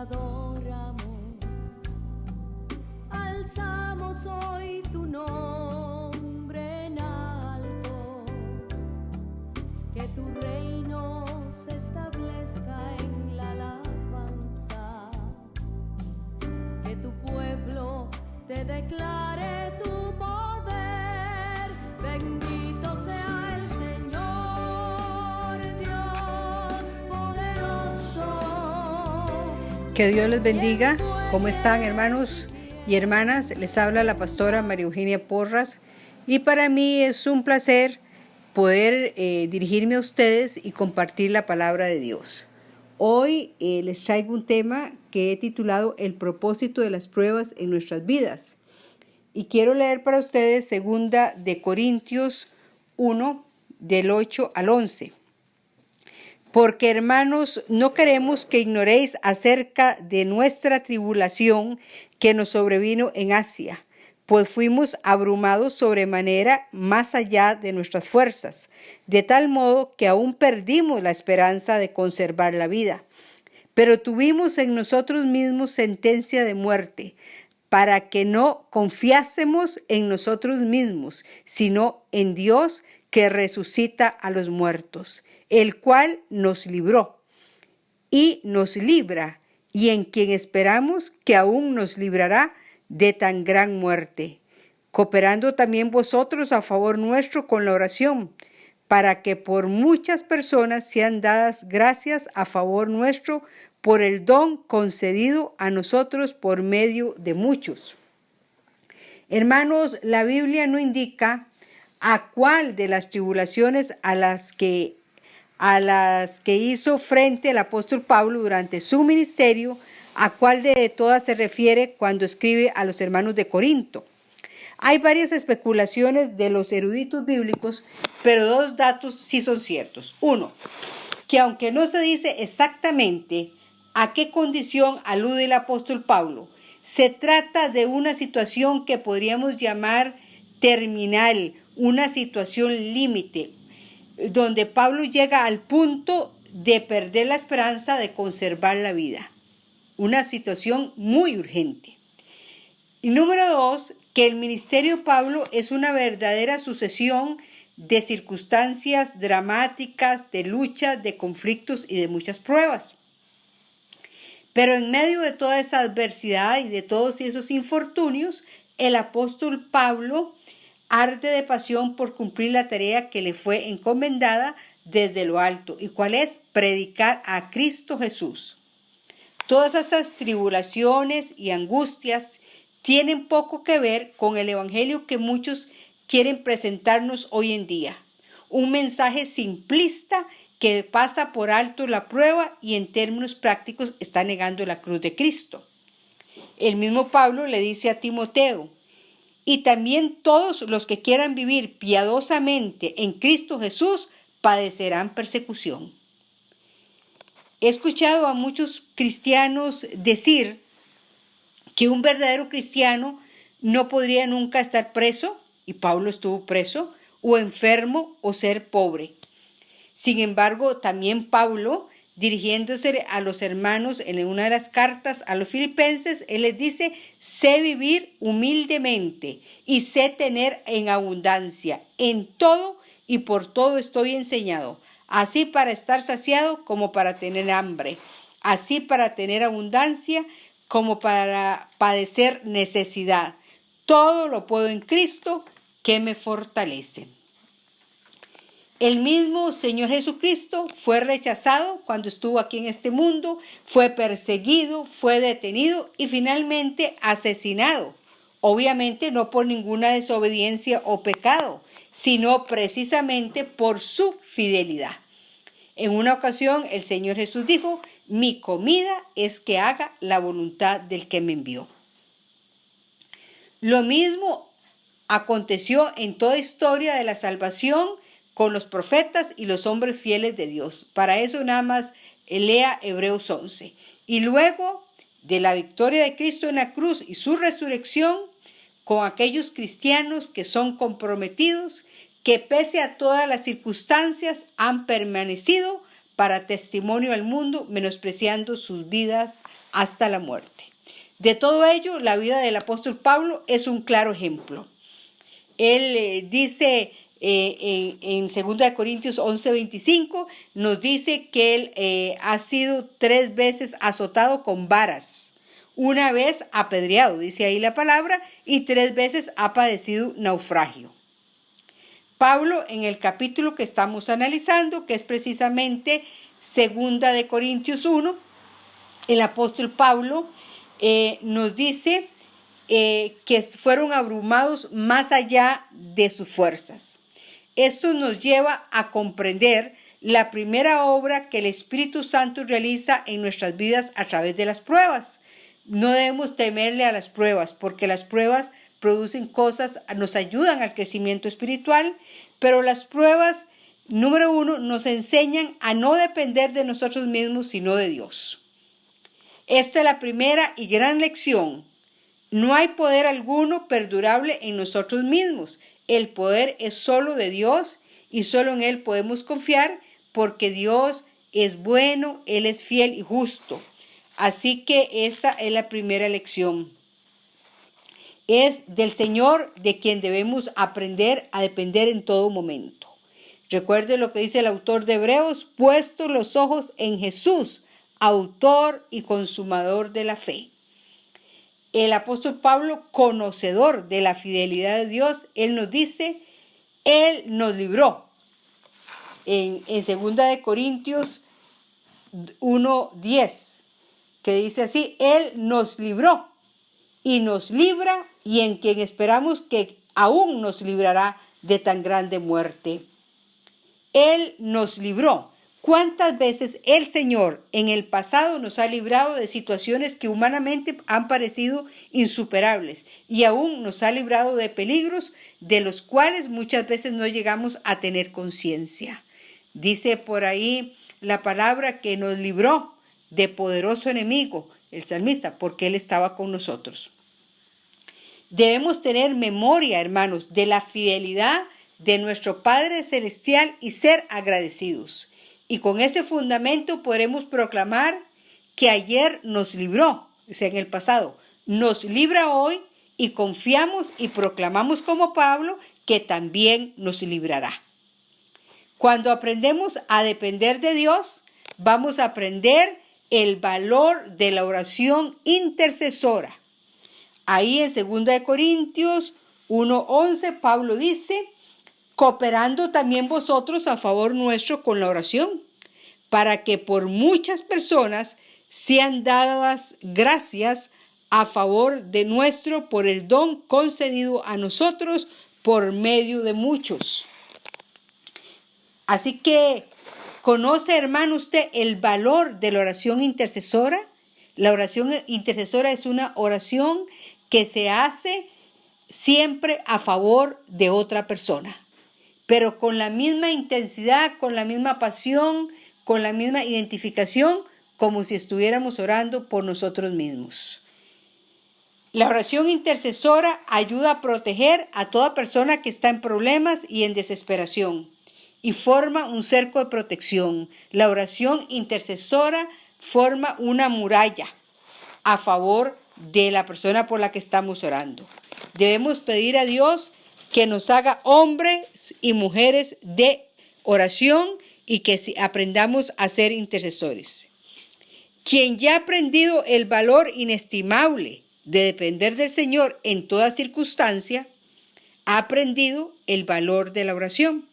adoramos, alzamos hoy tu nombre en alto, que tu reino se establezca en la alabanza, que tu pueblo te declare tu poder. Bendito sea el Señor, Dios poderoso. Que Dios les bendiga. ¿Cómo están, hermanos y hermanas? Les habla la pastora María Eugenia Porras y para mí es un placer poder dirigirme a ustedes y compartir la palabra de Dios. Hoy les traigo un tema que he titulado El propósito de las pruebas en nuestras vidas. Y quiero leer para ustedes 2 de Corintios 1, del 8 al 11. Porque, hermanos, no queremos que ignoréis acerca de nuestra tribulación que nos sobrevino en Asia, pues fuimos abrumados sobremanera más allá de nuestras fuerzas, de tal modo que aún perdimos la esperanza de conservar la vida. Pero tuvimos en nosotros mismos sentencia de muerte, para que no confiásemos en nosotros mismos, sino en Dios que resucita a los muertos, el cual nos libró y nos libra, y en quien esperamos que aún nos librará de tan gran muerte, cooperando también vosotros a favor nuestro con la oración, para que por muchas personas sean dadas gracias a favor nuestro por el don concedido a nosotros por medio de muchos. Hermanos, la Biblia no indica a cuál de las tribulaciones a las que hizo frente el apóstol Pablo durante su ministerio, a cuál de todas se refiere cuando escribe a los hermanos de Corinto. Hay varias especulaciones de los eruditos bíblicos, pero 2 datos sí son ciertos. 1, que aunque no se dice exactamente a qué condición alude el apóstol Pablo, se trata de una situación que podríamos llamar terminal, una situación límite, donde Pablo llega al punto de perder la esperanza de conservar la vida. Una situación muy urgente. Y número 2, que el ministerio de Pablo es una verdadera sucesión de circunstancias dramáticas, de luchas, de conflictos y de muchas pruebas. Pero en medio de toda esa adversidad y de todos esos infortunios, el apóstol Pablo arde de pasión por cumplir la tarea que le fue encomendada desde lo alto. ¿Y cuál es? Predicar a Cristo Jesús. Todas esas tribulaciones y angustias tienen poco que ver con el evangelio que muchos quieren presentarnos hoy en día. Un mensaje simplista que pasa por alto la prueba y en términos prácticos está negando la cruz de Cristo. El mismo Pablo le dice a Timoteo: y también todos los que quieran vivir piadosamente en Cristo Jesús padecerán persecución. He escuchado a muchos cristianos decir que un verdadero cristiano no podría nunca estar preso, y Pablo estuvo preso, o enfermo o ser pobre. Sin embargo, también Pablo, dirigiéndose a los hermanos en una de las cartas a los filipenses, él les dice: sé vivir humildemente y sé tener en abundancia. En todo y por todo estoy enseñado, así para estar saciado como para tener hambre, así para tener abundancia como para padecer necesidad. Todo lo puedo en Cristo que me fortalece. El mismo Señor Jesucristo fue rechazado cuando estuvo aquí en este mundo, fue perseguido, fue detenido y finalmente asesinado. Obviamente no por ninguna desobediencia o pecado, sino precisamente por su fidelidad. En una ocasión el Señor Jesús dijo: mi comida es que haga la voluntad del que me envió. Lo mismo aconteció en toda historia de la salvación con los profetas y los hombres fieles de Dios. Para eso nada más lea Hebreos 11. Y luego de la victoria de Cristo en la cruz y su resurrección, con aquellos cristianos que son comprometidos, que pese a todas las circunstancias han permanecido para testimonio al mundo, menospreciando sus vidas hasta la muerte. De todo ello, la vida del apóstol Pablo es un claro ejemplo. Él dice en 2 Corintios 11:25, nos dice que él ha sido 3 veces azotado con varas, una vez apedreado, dice ahí la palabra, y 3 veces ha padecido naufragio. Pablo, en el capítulo que estamos analizando, que es precisamente 2 Corintios 1, el apóstol Pablo nos dice que fueron abrumados más allá de sus fuerzas. Esto nos lleva a comprender la primera obra que el Espíritu Santo realiza en nuestras vidas a través de las pruebas. No debemos temerle a las pruebas, porque las pruebas producen cosas, nos ayudan al crecimiento espiritual, pero las pruebas, número 1, nos enseñan a no depender de nosotros mismos, sino de Dios. Esta es la primera y gran lección. No hay poder alguno perdurable en nosotros mismos. El poder es solo de Dios y solo en Él podemos confiar, porque Dios es bueno, Él es fiel y justo. Así que esta es la primera lección. Es del Señor de quien debemos aprender a depender en todo momento. Recuerde lo que dice el autor de Hebreos: puesto los ojos en Jesús, autor y consumador de la fe. El apóstol Pablo, conocedor de la fidelidad de Dios, él nos dice, Él nos libró. En 2 Corintios 1:10, que dice así, Él nos libró y nos libra, y en quien esperamos que aún nos librará de tan grande muerte. Él nos libró. ¿Cuántas veces el Señor en el pasado nos ha librado de situaciones que humanamente han parecido insuperables, y aún nos ha librado de peligros de los cuales muchas veces no llegamos a tener conciencia? Dice por ahí la palabra que nos libró de poderoso enemigo, el salmista, porque Él estaba con nosotros. Debemos tener memoria, hermanos, de la fidelidad de nuestro Padre Celestial y ser agradecidos. Y con ese fundamento podremos proclamar que ayer nos libró, o sea, en el pasado, nos libra hoy, y confiamos y proclamamos como Pablo que también nos librará. Cuando aprendemos a depender de Dios, vamos a aprender el valor de la oración intercesora. Ahí en 2 Corintios 1:11, Pablo dice, cooperando también vosotros a favor nuestro con la oración, para que por muchas personas sean dadas gracias a favor de nuestro por el don concedido a nosotros por medio de muchos. Así que, ¿conoce, hermano, usted el valor de la oración intercesora? La oración intercesora es una oración que se hace siempre a favor de otra persona, pero con la misma intensidad, con la misma pasión, con la misma identificación, como si estuviéramos orando por nosotros mismos. La oración intercesora ayuda a proteger a toda persona que está en problemas y en desesperación, y forma un cerco de protección. La oración intercesora forma una muralla a favor de la persona por la que estamos orando. Debemos pedir a Dios que nos haga hombres y mujeres de oración, y que aprendamos a ser intercesores. Quien ya ha aprendido el valor inestimable de depender del Señor en toda circunstancia, ha aprendido el valor de la oración.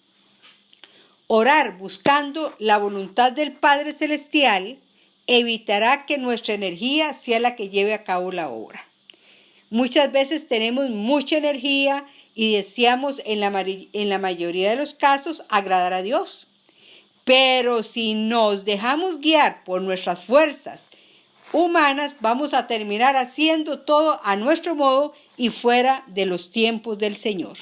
Orar buscando la voluntad del Padre Celestial evitará que nuestra energía sea la que lleve a cabo la obra. Muchas veces tenemos mucha energía y deseamos en la mayoría de los casos agradar a Dios. Pero si nos dejamos guiar por nuestras fuerzas humanas, vamos a terminar haciendo todo a nuestro modo y fuera de los tiempos del Señor.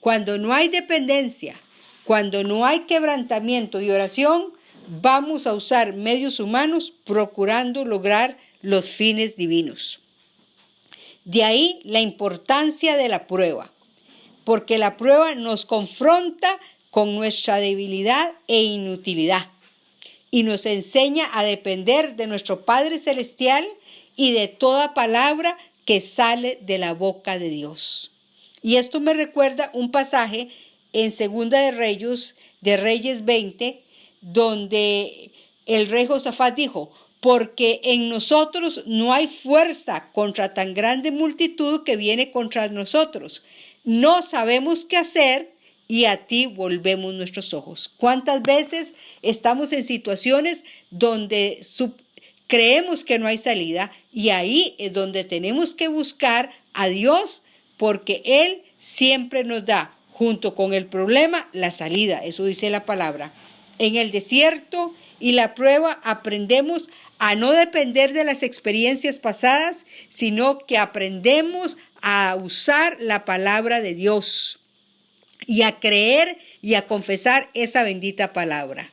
Cuando no hay dependencia, cuando no hay quebrantamiento y oración, vamos a usar medios humanos procurando lograr los fines divinos. De ahí la importancia de la prueba, porque la prueba nos confronta con nuestra debilidad e inutilidad. y nos enseña a depender de nuestro Padre Celestial y de toda palabra que sale de la boca de Dios. Y esto me recuerda un pasaje en Segunda de Reyes 20, donde el rey Josafat dijo: porque en nosotros no hay fuerza contra tan grande multitud que viene contra nosotros. No sabemos qué hacer y a ti volvemos nuestros ojos. ¿Cuántas veces estamos en situaciones donde creemos que no hay salida? Y ahí es donde tenemos que buscar a Dios, porque Él siempre nos da, junto con el problema, la salida. Eso dice la palabra. En el desierto y la prueba aprendemos a no depender de las experiencias pasadas, sino que aprendemos a usar la palabra de Dios y a creer y a confesar esa bendita palabra.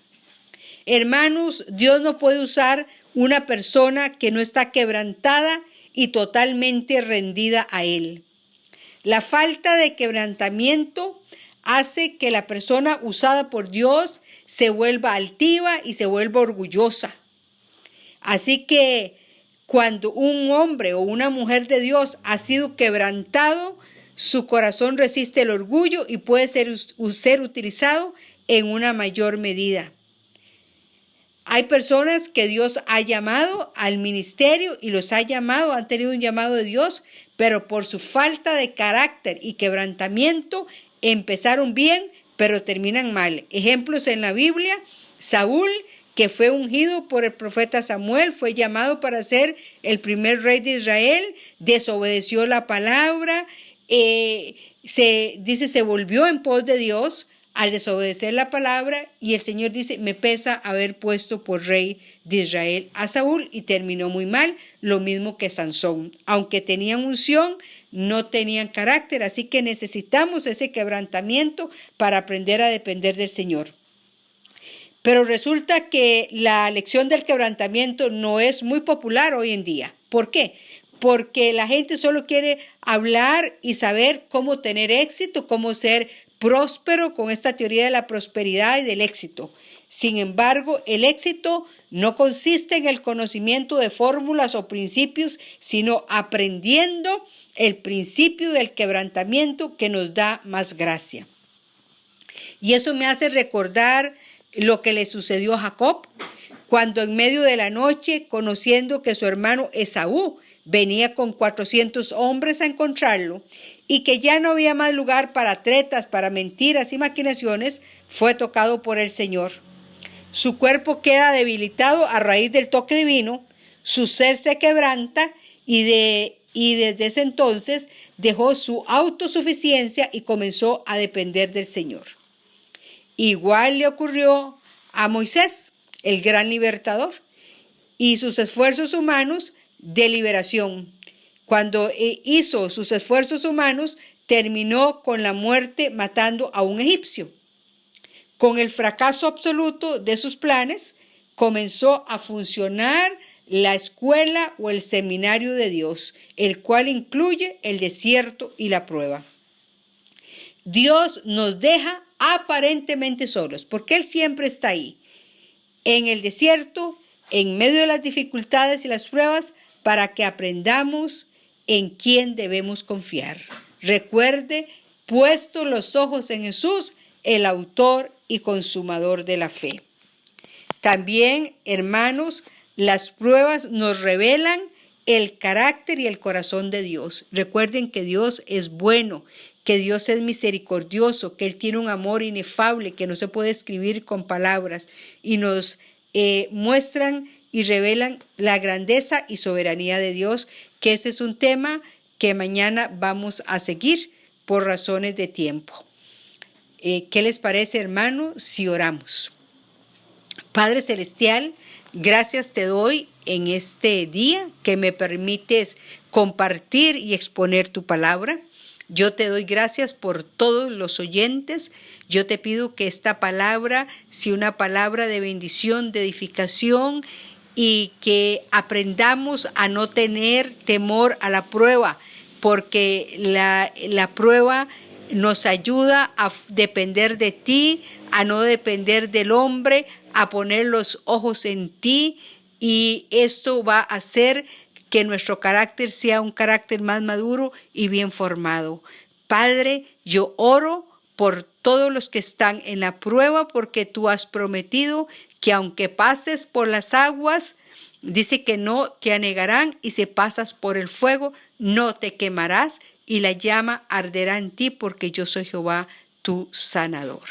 Hermanos, Dios no puede usar una persona que no está quebrantada y totalmente rendida a Él. La falta de quebrantamiento hace que la persona usada por Dios se vuelva altiva y se vuelva orgullosa. Así que cuando un hombre o una mujer de Dios ha sido quebrantado, su corazón resiste el orgullo y puede ser utilizado en una mayor medida. Hay personas que Dios ha llamado al ministerio y los ha llamado, han tenido un llamado de Dios, pero por su falta de carácter y quebrantamiento empezaron bien, pero terminan mal. Ejemplos en la Biblia: Saúl, que fue ungido por el profeta Samuel, fue llamado para ser el primer rey de Israel, desobedeció la palabra, se volvió en pos de Dios al desobedecer la palabra, y el Señor dice: me pesa haber puesto por rey de Israel a Saúl, y terminó muy mal, lo mismo que Sansón. Aunque tenían unción, no tenían carácter, así que necesitamos ese quebrantamiento para aprender a depender del Señor. Pero resulta que la lección del quebrantamiento no es muy popular hoy en día. ¿Por qué? Porque la gente solo quiere hablar y saber cómo tener éxito, cómo ser próspero con esta teoría de la prosperidad y del éxito. Sin embargo, el éxito no consiste en el conocimiento de fórmulas o principios, sino aprendiendo el principio del quebrantamiento que nos da más gracia. Y eso me hace recordar lo que le sucedió a Jacob, cuando en medio de la noche, conociendo que su hermano Esaú venía con 400 hombres a encontrarlo y que ya no había más lugar para tretas, para mentiras y maquinaciones, fue tocado por el Señor. Su cuerpo queda debilitado a raíz del toque divino, su ser se quebranta y desde ese entonces dejó su autosuficiencia y comenzó a depender del Señor. Igual le ocurrió a Moisés, el gran libertador, y sus esfuerzos humanos de liberación. Cuando hizo sus esfuerzos humanos, terminó con la muerte matando a un egipcio. Con el fracaso absoluto de sus planes, comenzó a funcionar la escuela o el seminario de Dios, el cual incluye el desierto y la prueba. Dios nos deja aparentemente solos, porque Él siempre está ahí, en el desierto, en medio de las dificultades y las pruebas, para que aprendamos en quién debemos confiar. Recuerde, puesto los ojos en Jesús, el autor y consumador de la fe. También, hermanos, las pruebas nos revelan el carácter y el corazón de Dios. Recuerden que Dios es bueno, que Dios es misericordioso, que Él tiene un amor inefable que no se puede escribir con palabras, y nos muestran y revelan la grandeza y soberanía de Dios, que ese es un tema que mañana vamos a seguir por razones de tiempo. ¿Qué les parece, hermano, si oramos? Padre Celestial, gracias te doy en este día que me permites compartir y exponer tu palabra. Yo te doy gracias por todos los oyentes. Yo te pido que esta palabra sea una palabra de bendición, de edificación, y que aprendamos a no tener temor a la prueba, porque la prueba nos ayuda a depender de ti, a no depender del hombre, a poner los ojos en ti, y esto va a hacer que nuestro carácter sea un carácter más maduro y bien formado. Padre, yo oro por todos los que están en la prueba, porque tú has prometido que aunque pases por las aguas, dice que no te anegarán, y si pasas por el fuego, no te quemarás, y la llama arderá en ti, porque yo soy Jehová, tu sanador.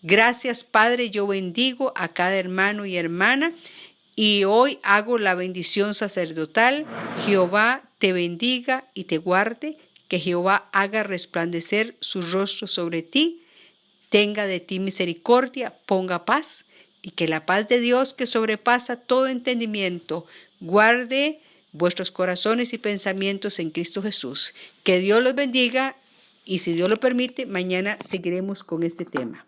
Gracias, Padre, yo bendigo a cada hermano y hermana, y hoy hago la bendición sacerdotal. Jehová te bendiga y te guarde, que Jehová haga resplandecer su rostro sobre ti, tenga de ti misericordia, ponga paz, y que la paz de Dios, que sobrepasa todo entendimiento, guarde vuestros corazones y pensamientos en Cristo Jesús. Que Dios los bendiga, y si Dios lo permite, mañana seguiremos con este tema.